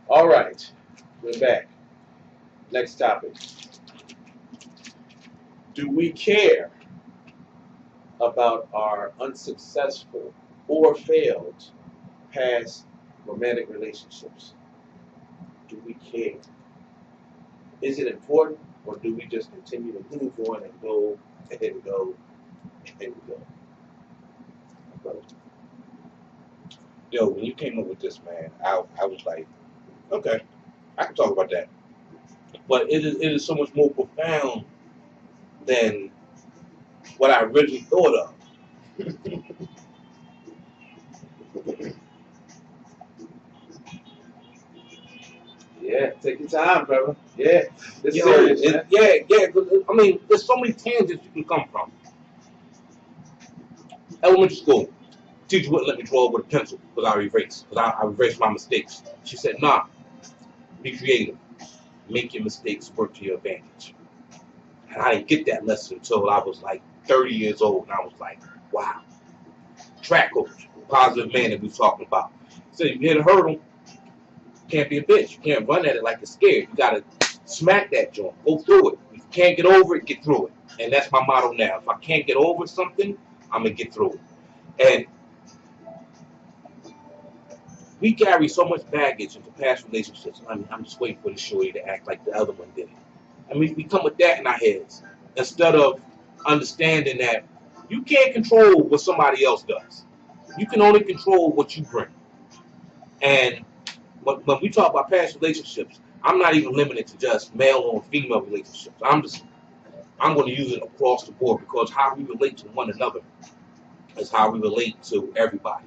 All right, we're back. Next topic. Do we care about our unsuccessful or failed past romantic relationships? Do we care? Is it important, or do we just continue to move on and go and go and go? Yo, when you came up with this, man, I was like, okay, I can talk about that. But it is so much more profound than what I originally thought of. Yeah, take your time, brother. Yeah, it's Yo, serious, man. yeah. 'Cause, I mean, there's so many tangents you can come from. Elementary school, teacher wouldn't let me draw with a pencil because I erased. Because I erased my mistakes. She said, nah, be creative. Make your mistakes work to your advantage. And I didn't get that lesson until I was like 30 years old. And I was like, wow. Track coach, positive man that we was talking about. So you hit a hurdle, you can't be a bitch. You can't run at it like you're scared. You got to smack that joint. Go through it. If you can't get over it, get through it. And that's my motto now. If I can't get over something, I'm going to get through it. And we carry so much baggage into past relationships. I mean, I'm just waiting for the shorty to act like the other one did it. I mean, we come with that in our heads instead of understanding that you can't control what somebody else does. You can only control what you bring. And when we talk about past relationships, I'm not even limited to just male or female relationships. I'm going to use it across the board because how we relate to one another is how we relate to everybody.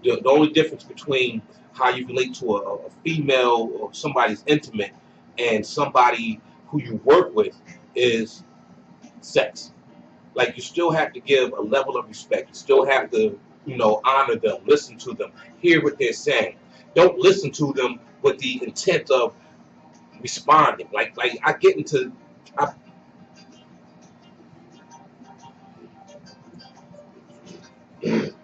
The only difference between how you relate to a female or somebody's intimate and somebody who you work with is sex. Like you still have to give a level of respect. You still have to, honor them, listen to them, hear what they're saying. Don't listen to them with the intent of responding. Like I get into I,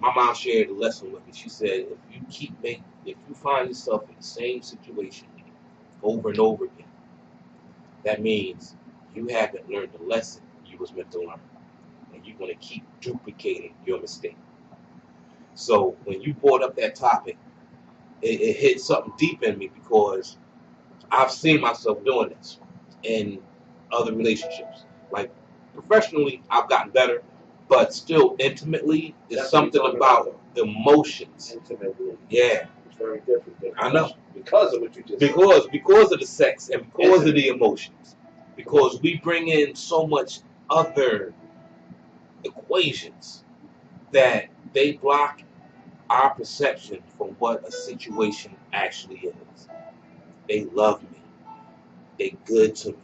my mom shared a lesson with me. She said if you find yourself in the same situation over and over again, that means you haven't learned the lesson you was meant to learn. And you're gonna keep duplicating your mistake. So when you brought up that topic, it hit something deep in me because I've seen myself doing this in other relationships. Like professionally, I've gotten better, but still intimately, there's That's something about emotions. intimately. Yeah, It's very different than I know. because of what you just said. Because of the sex and because of the emotions. Because we bring in so much other equations that they block our perception from what a situation actually is. They love me. They good to me.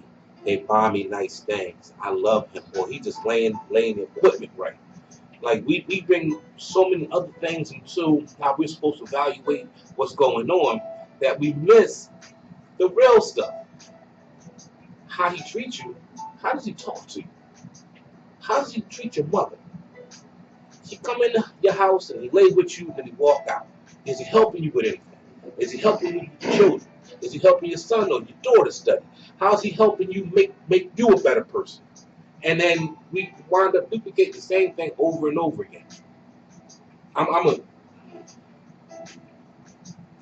They buy me nice things. I love him. Or he just laying the equipment right. Like we bring so many other things into how we're supposed to evaluate what's going on that we miss the real stuff. How he treats you. How does he talk to you? How does he treat your mother? He come in your house and he lay with you and he walk out. Is he helping you with anything? Is he helping you with your children? Is he helping your son or your daughter study? How's he helping you make you a better person? And then we wind up duplicating the same thing over and over again. I'm a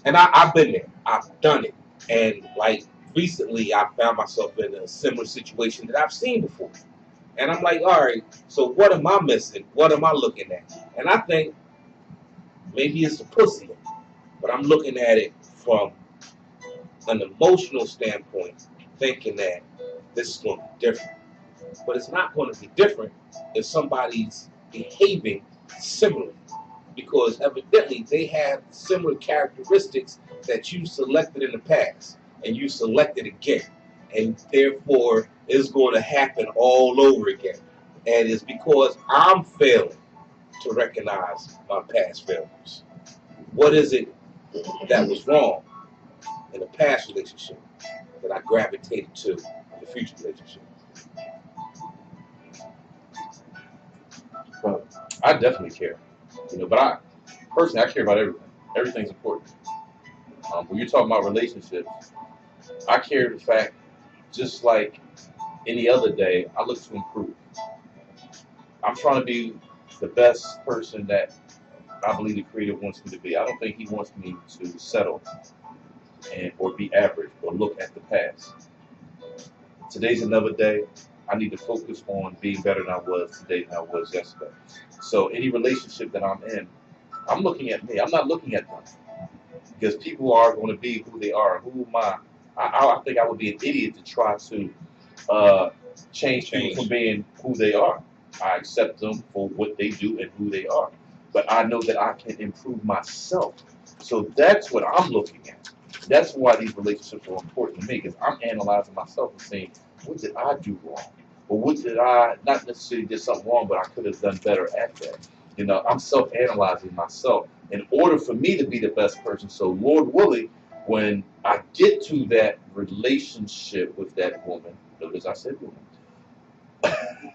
and I've been there. I've done it. And like recently I found myself in a similar situation that I've seen before. And I'm like, all right, so what am I missing? What am I looking at? And I think maybe it's the pussy, but I'm looking at it from an emotional standpoint, thinking that this is going to be different. But it's not going to be different if somebody's behaving similarly, because evidently they have similar characteristics that you selected in the past and you selected again. And therefore, it's going to happen all over again. And it's because I'm failing to recognize my past failures. What is it that was wrong in a past relationship that I gravitated to in the future relationship? Well, I definitely care, but I personally I care about everything. Everything's important. When you're talking about relationships, I carry the fact, just like any other day, I look to improve. I'm trying to be the best person that I believe the Creator wants me to be. I don't think He wants me to settle or be average or look at the past. Today's another day. I need to focus on being better than I was today than I was yesterday. So any relationship that I'm in, I'm looking at me. I'm not looking at them, because people are going to be who they are. Who am I? I think I would be an idiot to try to change people from being who they are. I accept them for what they do and who they are. But I know that I can improve myself. So that's what I'm looking at. That's why these relationships are important to me, because I'm analyzing myself and saying, what did I do wrong? Or what did I, not necessarily did something wrong, but I could have done better at that. You know, I'm self-analyzing myself in order for me to be the best person. So Lord willing, when I get to that relationship with that woman, notice I said woman.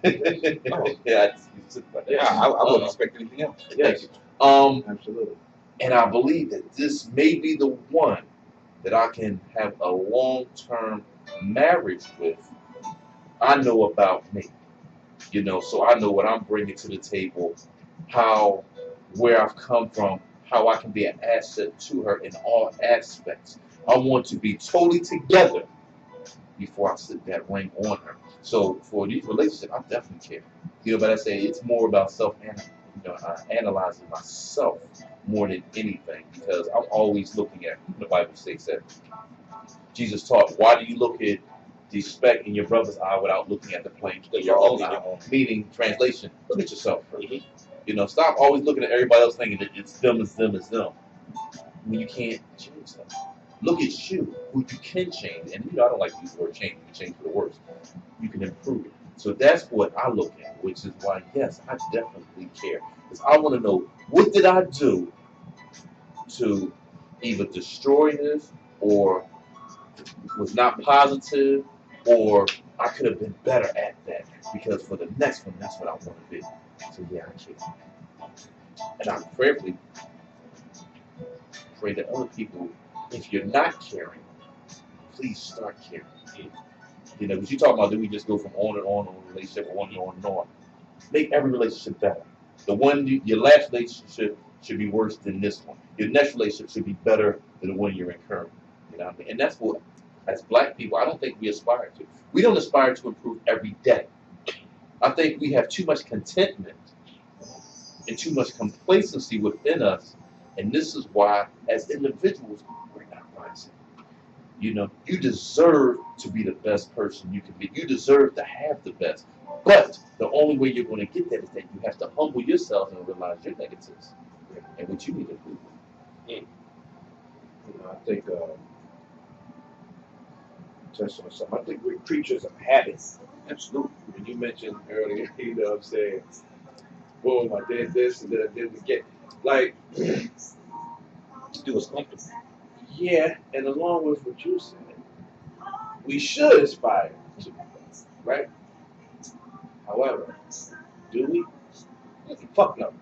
Yeah, I wouldn't expect anything else. Yes. Absolutely. And I believe that this may be the one that I can have a long-term marriage with. I know about me, you know, so I know what I'm bringing to the table, where I've come from, how I can be an asset to her in all aspects. I want to be totally together before I slip that ring on her. So for these relationships, I definitely care. You know, but I say it's more about analyzing myself more than anything, because I'm always looking at, the Bible states that Jesus taught, why do you look at the speck in your brother's eye without looking at the plank in your own eye? Meaning, translation, look at yourself first. You know, stop always looking at everybody else thinking that it's them, it's them, it's them. When you can't change them. Look at you, who you can change. And you know, I don't like to use the word change. You can change for the worse. You can improve it. So that's what I look at, which is why, yes, I definitely care. Because I want to know, what did I do to either destroy this, or was not positive, or I could have been better at that, because for the next one, that's what I want to be. So yeah, I care. And I prayerfully pray that other people, if you're not caring, please start caring. You know, because you talk about, do we just go from on and on in a relationship, on and on and on? Make every relationship better. The one, your last relationship should be worse than this one. Your next relationship should be better than the one you're in currently. You know what I mean? And that's what, as black people, I don't think we aspire to. We don't aspire to improve every day. I think we have too much contentment and too much complacency within us. And this is why, as individuals, we're not rising. You know, you deserve to be the best person you can be. You deserve to have the best. But the only way you're going to get that is that you have to humble yourself and realize your negatives and what you need to improve. You know, I think, touched on something. I think we're creatures of habits. Absolutely. When you mentioned earlier, you know what I'm saying, boom, I did this and then I didn't get, like, It was comfortable. yeah, and along with what you said, we should aspire to, right? However, do we? Fuck no.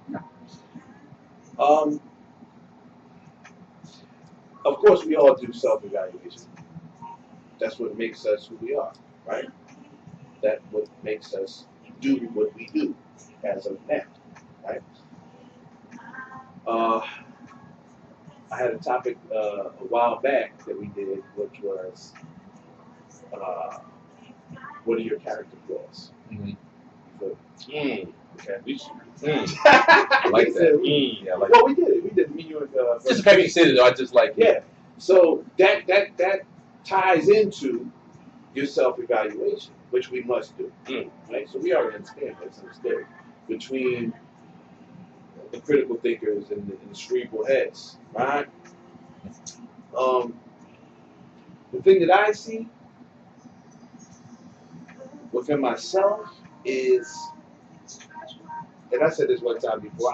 Of course, we all do self-evaluation. That's what makes us who we are, right? That's what makes us do what we do as of now, right? I had a topic a while back that we did, which was what are your character flaws? Okay. I like that. Yeah, like well, we did it. We did. Me, you, and just the fact you said it, I just like it. Yeah. So that ties into your self-evaluation, which we must do. Right. So we already understand this. Understand between the critical thinkers and the cerebral heads, right? The thing that I see within myself is, and I said this one time before,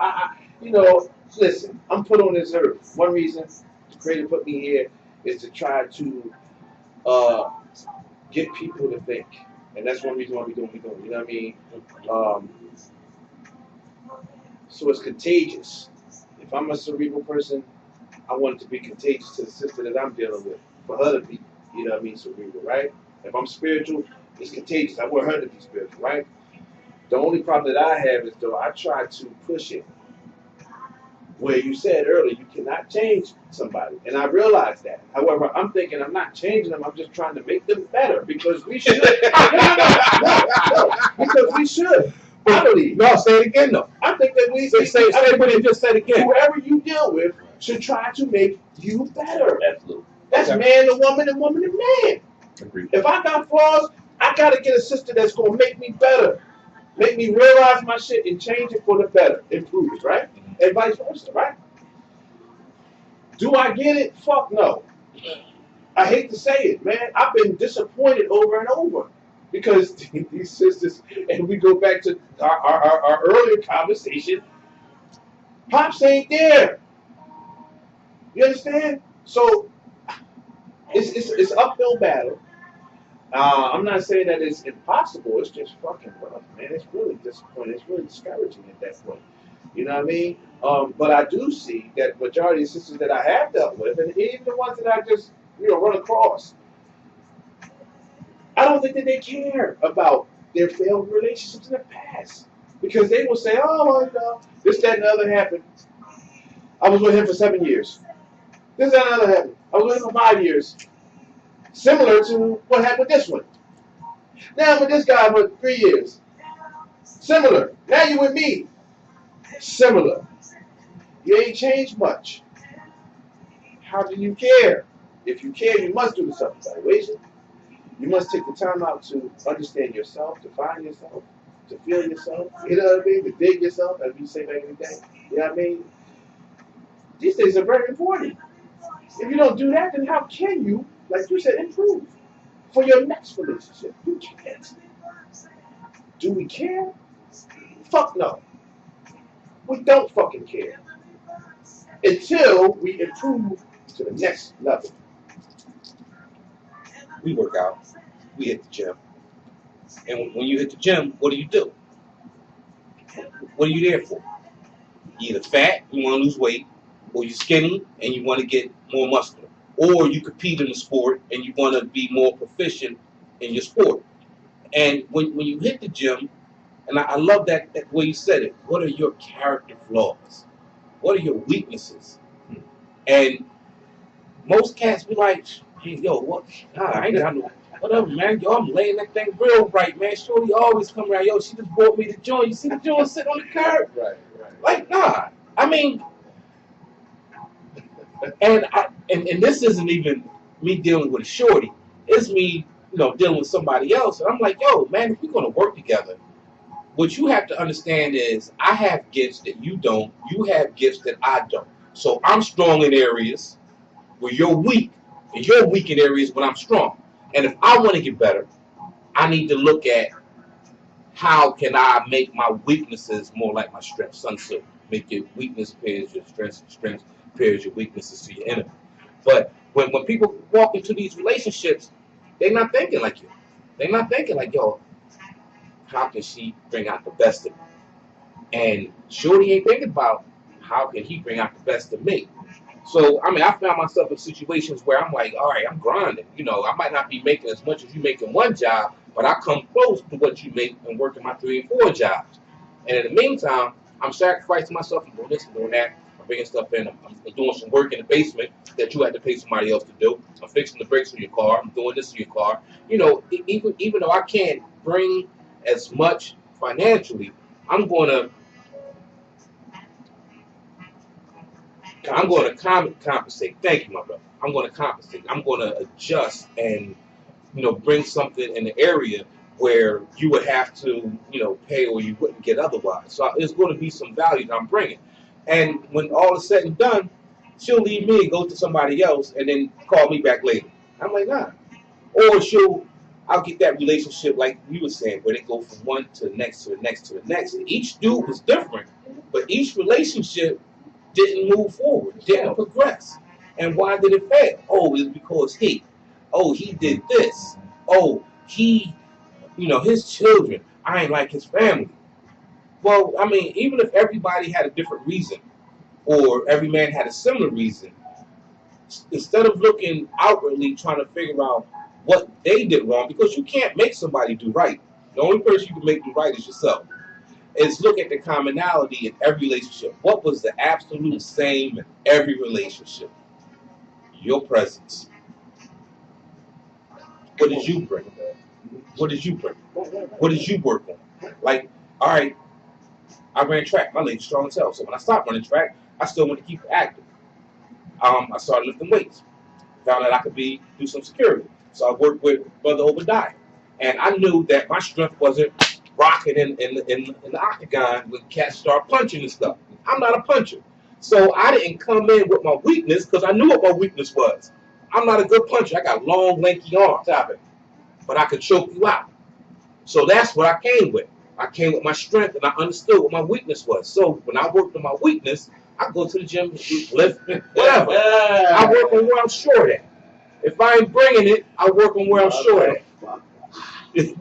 you know, listen, I'm put on this earth. One reason the Creator put me here is to try to get people to think. And that's one reason why we're doing what we're doing. You know what I mean? So it's contagious. If I'm a cerebral person, I want it to be contagious to the sister that I'm dealing with, for her to be, you know what I mean, cerebral, right? If I'm spiritual, it's contagious. I want her to be spiritual, right? The only problem that I have is, though, I try to push it where you said earlier, you cannot change somebody. And I realize that. However, I'm thinking I'm not changing them, I'm just trying to make them better because we should. No, because we should. I believe. No, say it again though. I think that we Say what you just said again. whoever you deal with should try to make you better. Absolutely. That's Okay. man to woman and woman to man. Agreed. If I got flaws, I gotta get a sister that's gonna make me better. Make me realize my shit and change it for the better. Improve it, right? And vice versa, right? Do I get it? Fuck no. I hate to say it, man. I've been disappointed over and over. Because these sisters, and we go back to our earlier conversation, Pops ain't there. You understand? So it's uphill battle. I'm not saying that it's impossible. It's just fucking rough, man. It's really disappointing. It's really discouraging at that point. You know what I mean? But I do see that majority of sisters that I have dealt with, and even the ones that I just run across, I don't think that they care about their failed relationships in the past because they will say, "Oh, you know, this, that, and the other happened. I was with him for 7 years. This, that, and the other happened. I was with him for 5 years." Similar to what happened with this one. Now I'm with this guy for 3 years. Similar. Now you with me. Similar. You ain't changed much. How do you care? If you care, you must do the self-evaluation. You must take the time out to understand yourself, to find yourself, to feel yourself. You know what I mean? To dig yourself, as we say back in the day. You know what I mean? These things are very important. If you don't do that, then how can you, like you said, improve for your next relationship? You can't. Do we care? Fuck no. We don't fucking care. Until we improve to the next level. We work out. We hit the gym. And when you hit the gym, what do? What are you there for? You're either fat, you want to lose weight, or you're skinny and you want to get more muscular. Or you compete in the sport and you want to be more proficient in your sport. And when you hit the gym, and I love that way you said it, what are your character flaws? What are your weaknesses? And most cats be like, "Hey, yo, what? Nah, I ain't got no, whatever, man. Yo, I'm laying that thing real right, man. Shorty always come around. Yo, she just bought me the joint. You see the joint sitting on the curb? Right. Like, nah. I mean, and this isn't even me dealing with a shorty. It's me, dealing with somebody else. And I'm like, yo, man, if we're gonna work together, what you have to understand is I have gifts that you don't. You have gifts that I don't. So I'm strong in areas where you're weak, and you're weak in areas when I'm strong. And if I want to get better, I need to look at how can I make my weaknesses more like my strengths. Sun Tzu, make your weakness pairs your strengths, strengths pairs your weaknesses to your enemy. But when people walk into these relationships, they're not thinking like you. They're not thinking like, yo, how can she bring out the best of me? And Shorty ain't thinking about how can he bring out the best of me. So, I mean, I found myself in situations where I'm like, all right, I'm grinding. I might not be making as much as you make in one job, but I come close to what you make and working my 3 and 4 jobs. And in the meantime, I'm sacrificing myself. I'm doing this and doing that. I'm bringing stuff in. I'm doing some work in the basement that you had to pay somebody else to do. I'm fixing the brakes on your car. I'm doing this to your car. Even though I can't bring as much financially, I'm going to compensate. Thank you, my brother. I'm going to compensate. I'm going to adjust and, bring something in the area where you would have to, pay or you wouldn't get otherwise. So there's going to be some value that I'm bringing. And when all is said and done, she'll leave me and go to somebody else and then call me back later. I'm like, nah. Or I'll get that relationship like you were saying, where they go from one to the next to the next to the next. And each dude was different, but each relationship didn't move forward, didn't progress. And why did it fail? Oh, it's because he did this. Oh, his children, I ain't like his family. Well, I mean, even if everybody had a different reason, or every man had a similar reason, instead of looking outwardly trying to figure out what they did wrong, because you can't make somebody do right. The only person you can make do right is yourself. Is look at the commonality in every relationship. What was the absolute same in every relationship? Your presence. What did you bring? What did you bring? What did you work on? Like, all right, I ran track. My legs strong as hell. So when I stopped running track, I still want to keep active. I started lifting weights. Found that I could do some security. So I worked with Brother Obadiah. And I knew that my strength wasn't rocking in the octagon when cats start punching and stuff. I'm not a puncher. So I didn't come in with my weakness because I knew what my weakness was. I'm not a good puncher. I got long, lanky arms, but I could choke you out. So that's what I came with. I came with my strength and I understood what my weakness was. So when I worked on my weakness, I go to the gym, lift, whatever. I work on where I'm short at. If I ain't bringing it, I work on where I'm short at.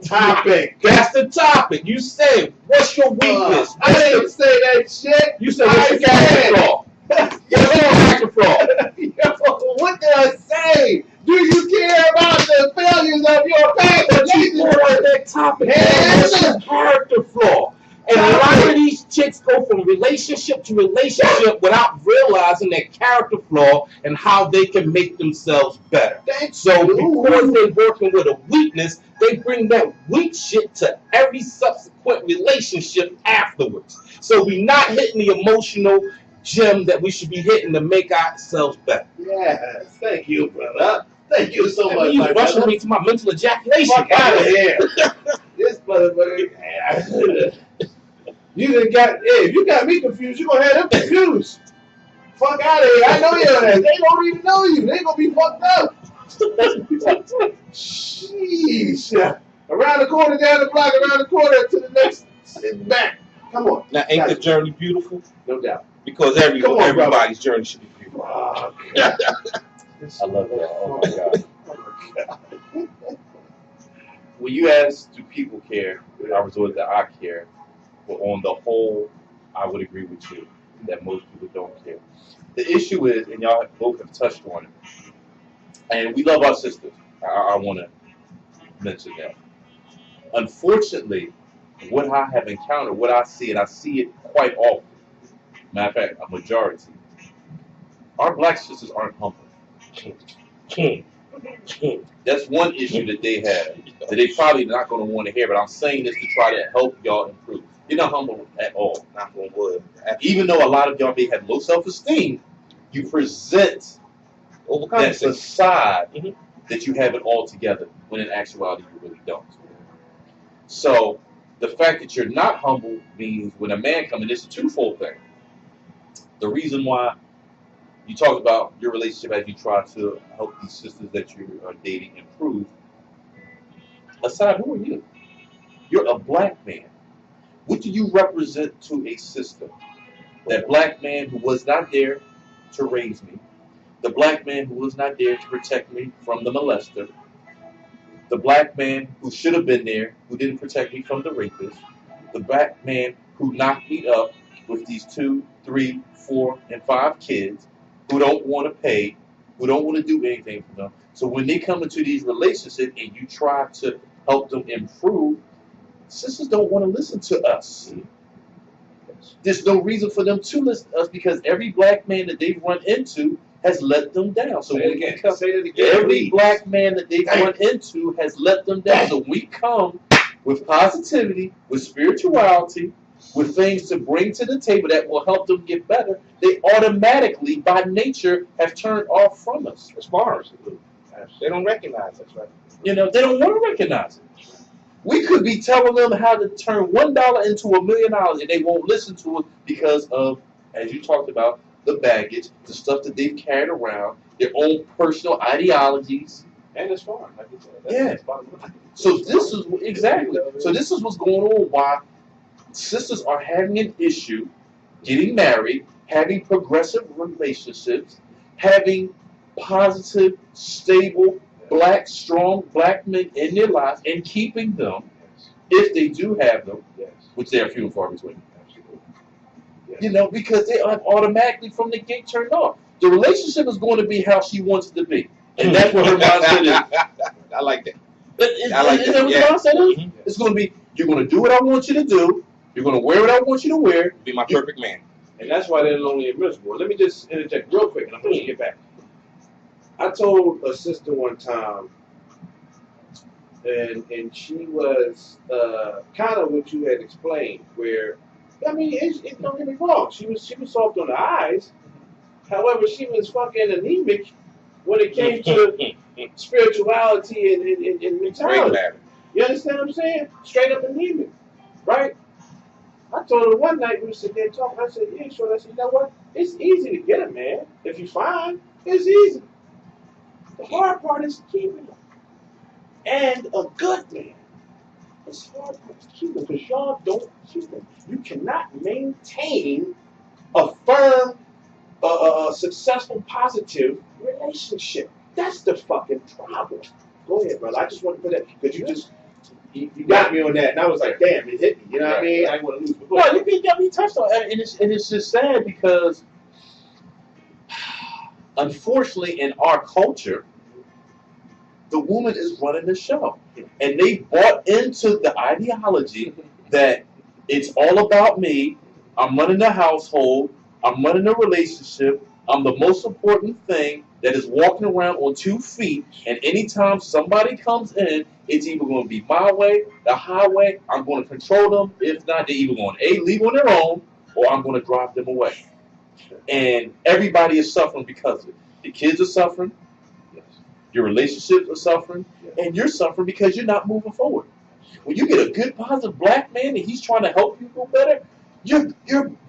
Topic. That's the topic. You say, what's your weakness? I didn't say that shit. You said, what's your character flaw? What's your character flaw? Yo, what did I say? Do you care about the failures of your past? But you brought that topic. What's your character flaw? And a lot of these chicks go from relationship to relationship without realizing their character flaw and how they can make themselves better. So because they're working with a weakness, they bring that weak shit to every subsequent relationship afterwards. So we're not hitting the emotional gym that we should be hitting to make ourselves better. Yes, thank you, brother. Thank you so much, You my rushing brother. me to my mental ejaculation. Fuck out of here. This motherfucker. You done got, hey, if you got me confused, you gonna have them confused. Fuck out of here. I know your ass. They don't even know you. They gonna be fucked up. Sheesh. Around the corner, down the block, around the corner to the next back. Come on. Now, ain't the journey beautiful? No doubt. Because everybody's journey should be beautiful. Oh, I love that. Oh my God. Oh my God. When you ask, do people care? I resort to I care. But on the whole, I would agree with you that most people don't care. The issue is, and y'all both have touched on it, and we love our sisters. I want to mention that. Unfortunately, what I have encountered, what I see, and I see it quite often, matter of fact, a majority, our black sisters aren't humble. That's one issue that they have that they probably not going to want to hear, but I'm saying this to try to help y'all improve. You're not humble at all. Not on wood. Even though a lot of y'all may have low self-esteem, you present that facade that you have it all together, when in actuality you really don't. So the fact that you're not humble means when a man comes in, it's a twofold thing. The reason why you talk about your relationship as you try to help these sisters that you are dating improve. Aside, who are you? You're a black man. What do you represent to a sister? That black man who was not there to raise me. The black man who was not there to protect me from the molester. The black man who should have been there, who didn't protect me from the rapist. The black man who knocked me up with these 2, 3, 4, and 5 kids, who don't want to pay, who don't want to do anything for them. So when they come into these relationships and you try to help them improve, sisters don't want to listen to us. There's no reason for them to listen to us because every black man that they've run into has let them down. So Say it again. every black man that they've run into has let them down. So we come with positivity, with spirituality, with things to bring to the table that will help them get better. They automatically, by nature, have turned off from us. As far as they don't recognize us, right? You know, they don't want to recognize it. We could be telling them how to turn $1 into $1 million, and they won't listen to it because of, as you talked about, the baggage, the stuff that they've carried around, their own personal ideologies. And it's fun, like you said. Yeah. So this is exactly. So this is what's going on. Why sisters are having an issue getting married, having progressive relationships, having positive, stable, black, strong black men in their lives, and keeping them, if they do have them, which they are few and far between. Absolutely. Yes. You know, because they are automatically from the gate turned off. The relationship is going to be how she wants it to be, and that's what her mindset is. I like that. Is I like that that. what Yeah. the mindset is? Mhm. It's going to be, you're going to do what I want you to do. You're going to wear what I want you to wear. Be my perfect man. And that's why they're lonely and miserable. Let me just interject real quick, and I'm going to get back. I told a sister one time, and she was kind of what you had explained, where, I mean, don't get me wrong, she was soft on the eyes. However, she was fucking anemic when it came to spirituality and Great mentality. matter. You understand what I'm saying? Straight up anemic, right? I told her one night we were sitting there talking. I said, "Yeah, sure." I said, "You know what? It's easy to get a man if you find. It's easy. The hard part is keeping him, and a good man. It's hard part is keeping him because y'all don't keep him. You cannot maintain a firm, successful, positive relationship. That's the fucking problem." Go ahead, brother. I just want to put that because you got me on that, and I was like, "Damn, it hit me." You know what I mean? I didn't want to lose the book. No, you got me touched on, and it's just sad because, unfortunately, in our culture, the woman is running the show, and they bought into the ideology that it's all about me. I'm running the household. I'm running the relationship. I'm the most important thing that is walking around on 2 feet. And anytime somebody comes in, it's either going to be my way, the highway. I'm going to control them. If not, they're either going to leave on their own, or I'm going to drive them away. And everybody is suffering because of it. The kids are suffering. Your relationships are suffering. And you're suffering because you're not moving forward. When you get a good, positive black man and he's trying to help you go better, you're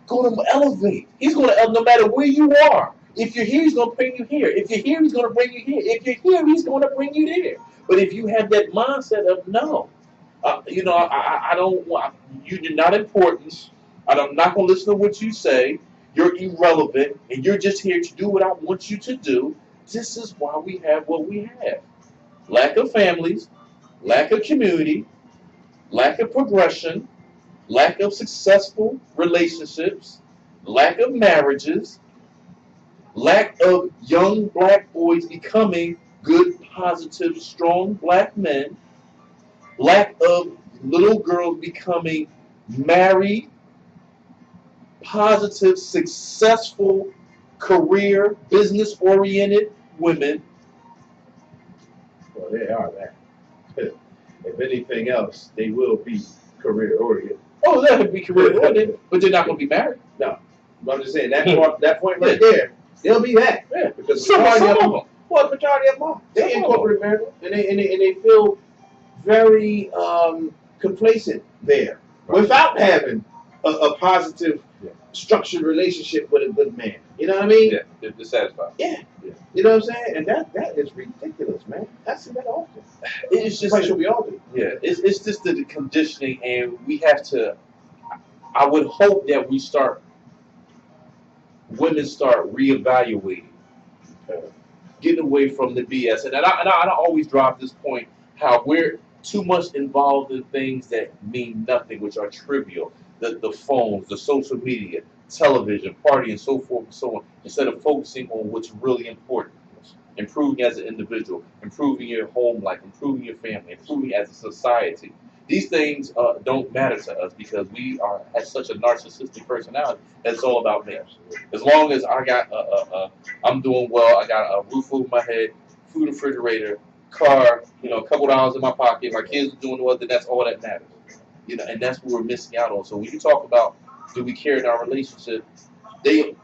going to elevate. He's going to elevate no matter where you are. If you're here, he's going to bring you here. If you're here, he's going to bring you here. If you're here, he's going to bring you there. But if you have that mindset of no, I don't want, you're not important. I'm not going to listen to what you say. You're irrelevant, and you're just here to do what I want you to do. This is why we have what we have. Lack of families, lack of community, lack of progression, lack of successful relationships, lack of marriages, lack of young black boys becoming good, positive, strong black men, lack of little girls becoming married, positive, successful, career, business-oriented women. Well, they are that. If anything else, they will be career-oriented. Oh, that would be career-oriented, but they're not going to be married. No. But I'm just saying, that point right there, they'll be that. Yeah. Because Some of them. the majority of them are. They Some in of them. corporate America, and they feel very complacent there without having a positive, structured relationship with a good man. You know what I mean? Yeah, they're dissatisfied. Yeah. You know what I'm saying? And that is ridiculous, man. I see that often. It's just Like, should we all do? Yeah, it's just the conditioning, and we have to. I would hope that women start reevaluating, getting away from the BS. And I always drive this point how we're too much involved in things that mean nothing, which are trivial. The phones, the social media, television, party, and so forth and so on, instead of focusing on what's really important. Improving as an individual, improving your home life, improving your family, improving as a society. These things don't matter to us because we have such a narcissistic personality that it's all about me. As long as I got I'm doing well, I got a roof over my head, food, refrigerator, car, a couple dollars in my pocket, my kids are doing well, then that's all that matters. And that's what we're missing out on. So when you talk about do we care in our relationship, they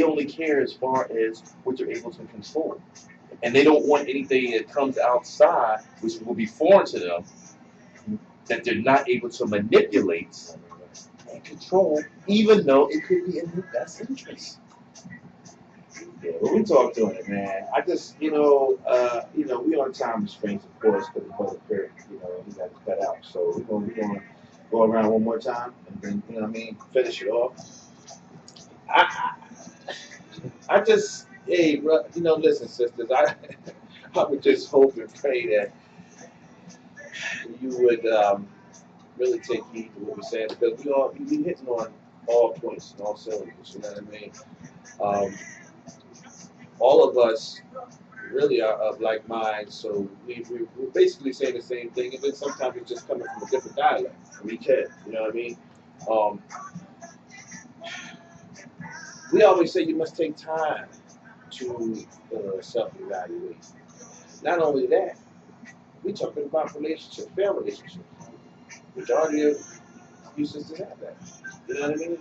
only care as far as what they're able to control. And they don't want anything that comes outside, which will be foreign to them, that they're not able to manipulate and control, even though it could be in their best interest. Yeah, but we talked on it, man. I just, we on time restraints, of course, because the brother Kirk, he got to cut out. So we're gonna go around one more time and then, finish it off. I just, hey, bro, listen, sisters, I would just hope and pray that you would really take heed to what we're saying because we hitting on all points and all cylinders. You know what I mean? all of us really are of like minds, so we're basically saying the same thing, and then sometimes it's just coming from a different dialect from each head. You know what I mean? Um, we always say you must take time to self-evaluate. Not only that, we talking about relationships, fair relationships. Majority of you sisters have that. You know what I mean?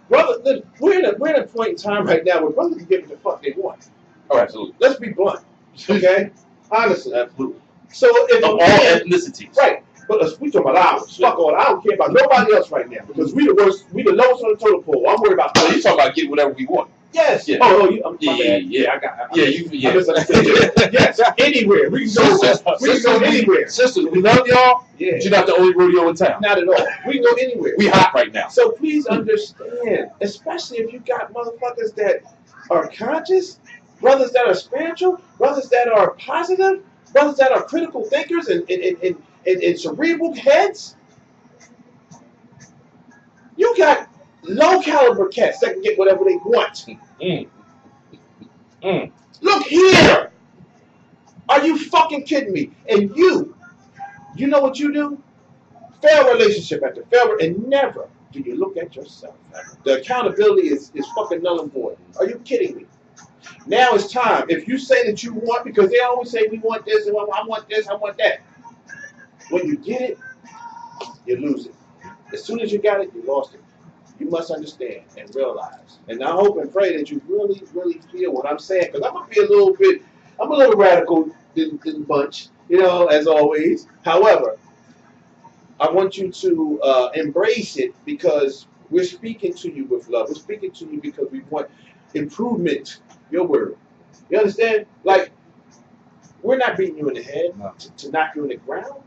Brother, we're in a point in time right now where brothers can get what the fuck they want. Oh, absolutely. Let's be blunt, okay? Honestly, Absolutely. so if Of all ethnicities. right, but we talking about ours. Fuck all. I don't care about nobody else right now because we the worst. We the lowest on the totem pole. I'm worried about. So you talking about getting whatever we want? Yes. Yeah. Oh, my bad. Yeah. I got. Yeah. I misunderstood you. Yes. Anywhere we can go. We can go anywhere. Sisters, we love y'all. Yeah. But you're not the only rodeo in town. Not at all. We can go anywhere. We hot right now. So please understand, especially if you got motherfuckers that are conscious, brothers that are spiritual, brothers that are positive, brothers that are critical thinkers and cerebral heads. You got low caliber cats that can get whatever they want. Look here. Are you fucking kidding me? And you know what you do? Fair relationship after fair, and never do you look at yourself. The accountability is fucking null and void. Are you kidding me? Now it's time. If you say that you want, because they always say we want this, and I want this, I want that. When you get it, you lose it. As soon as you got it, you lost it. You must understand and realize. And I hope and pray that you really, really feel what I'm saying. Because I'm a little radical than bunch, you know, as always. However, I want you to embrace it because we're speaking to you with love. We're speaking to you because we want improvement. Your word. You understand? Like, we're not beating you in the head to knock you in the ground.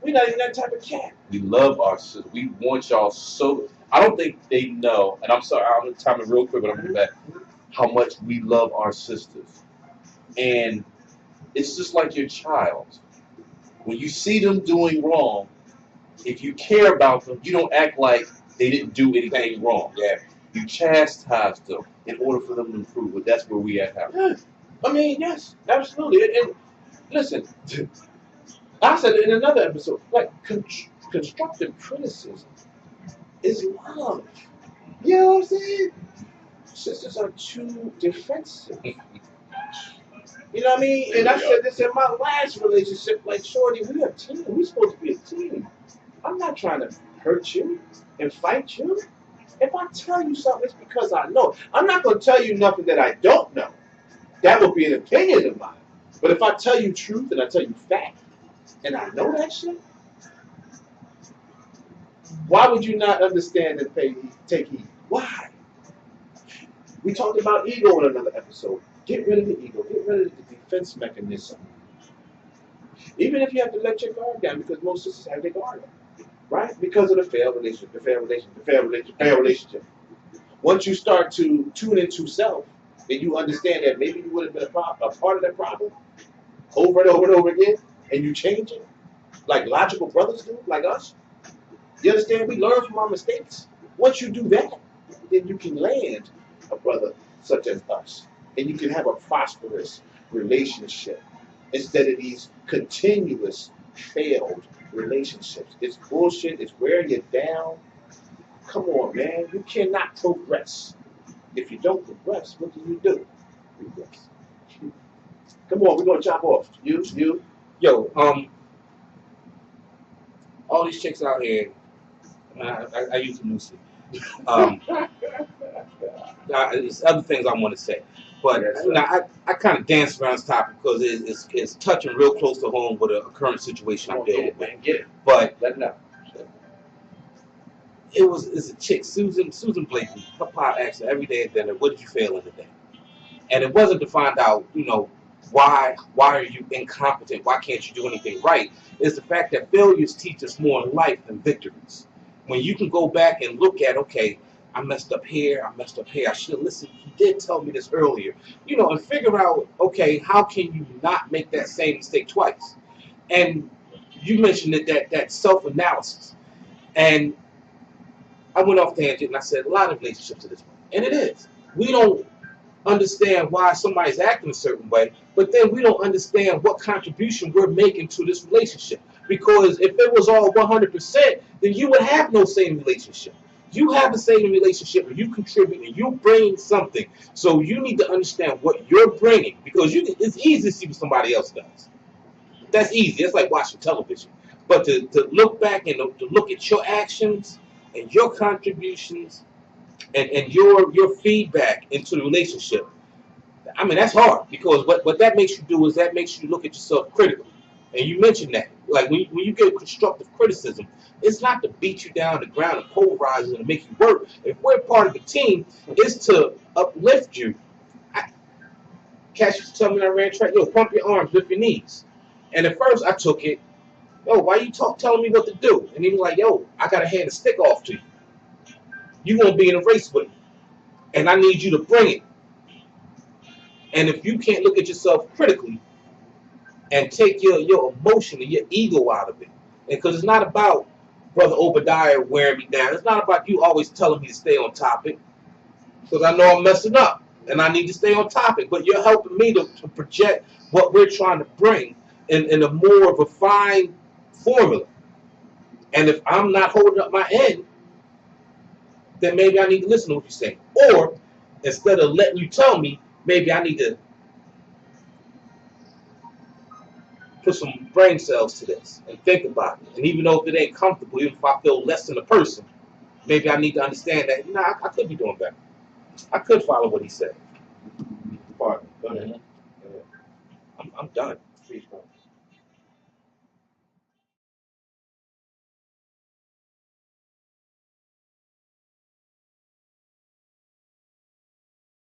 We're not even that type of cat. We love our sisters. We want y'all so. I don't think they know, and I'm sorry, I'm going to time it real quick, but I'm going to get back, how much we love our sisters. And it's just like your child. When you see them doing wrong, if you care about them, you don't act like they didn't do anything wrong. Yeah. You chastise them in order for them to improve. But that's where we at now. Yeah. I mean, yes, absolutely. And listen, I said in another episode, like constructive criticism is love. You know what I'm saying? Sisters are too defensive. You know what I mean? And I said this in my last relationship, like, shorty, we're a team. We're supposed to be a team. I'm not trying to hurt you and fight you. If I tell you something, it's because I know. I'm not going to tell you nothing that I don't know. That would be an opinion of mine. But if I tell you truth and I tell you fact, and I know that shit, why would you not understand and take heed? Why? We talked about ego in another episode. Get rid of the ego. Get rid of the defense mechanism. Even if you have to let your guard down, because most sisters have their guard down, right? Because of the failed relationship. Once you start to tune into self, and you understand that maybe you would have been a part of that problem over and over and over again, and you change it, like logical brothers do, like us. You understand? We learn from our mistakes. Once you do that, then you can land a brother such as us, and you can have a prosperous relationship instead of these continuous failed relationships. It's bullshit. It's wearing you down. Come on, man. You cannot progress. If you don't progress, what do? Regress. Come on, we're gonna chop off. You. Yo, all these chicks out here, I use them loosely. There's other things I want to say, but Yes, you know, I kind of dance around this topic because it's touching real close to home with a current situation I'm dealing with. Man, get it. But Let it know. it's a chick, Susan Blakely. Her pop asked her every day at dinner, "What did you fail in today?" And it wasn't to find out, you know, why are you incompetent? Why can't you do anything right? It's the fact that failures teach us more in life than victories. When you can go back and look at, okay, I messed up here, I should have listened. He did tell me this earlier, you know, and figure out, okay, how can you not make that same mistake twice? And you mentioned that self-analysis. And I went off tangent and I said a lot of relationships are this way. And it is. We don't understand why somebody's acting a certain way, but then we don't understand what contribution we're making to this relationship. Because if it was all 100%, then you would have no same relationship. You have a same relationship and you contribute and you bring something. So you need to understand what you're bringing, because it's easy to see what somebody else does. That's easy. It's like watching television. But to look back and to look at your actions and your contributions and your feedback into the relationship, I mean, that's hard, because what that makes you do is that makes you look at yourself critically. And you mentioned that. Like when you get constructive criticism, it's not to beat you down to the ground and polarize you and make you work. If we're part of the team, it's to uplift you. Cash used to tell me when I ran track, yo, pump your arms, lift your knees. And at first I took it, yo, why you telling me what to do? And he was like, yo, I got to hand a stick off to you. You won't be in a race with me. And I need you to bring it. And if you can't look at yourself critically and take your emotion and your ego out of it, because it's not about Brother Obadiah wearing me down. It's not about you always telling me to stay on topic, because I know I'm messing up and I need to stay on topic. But you're helping me to project what we're trying to bring in a more of a fine formula. And if I'm not holding up my end, then maybe I need to listen to what you're saying. Or instead of letting you tell me, maybe I need to put some brain cells to this and think about it. And even though if it ain't comfortable, even if I feel less than a person, maybe I need to understand that, I could be doing better. I could follow what he said. Pardon. Go ahead. I'm done. Please, bro.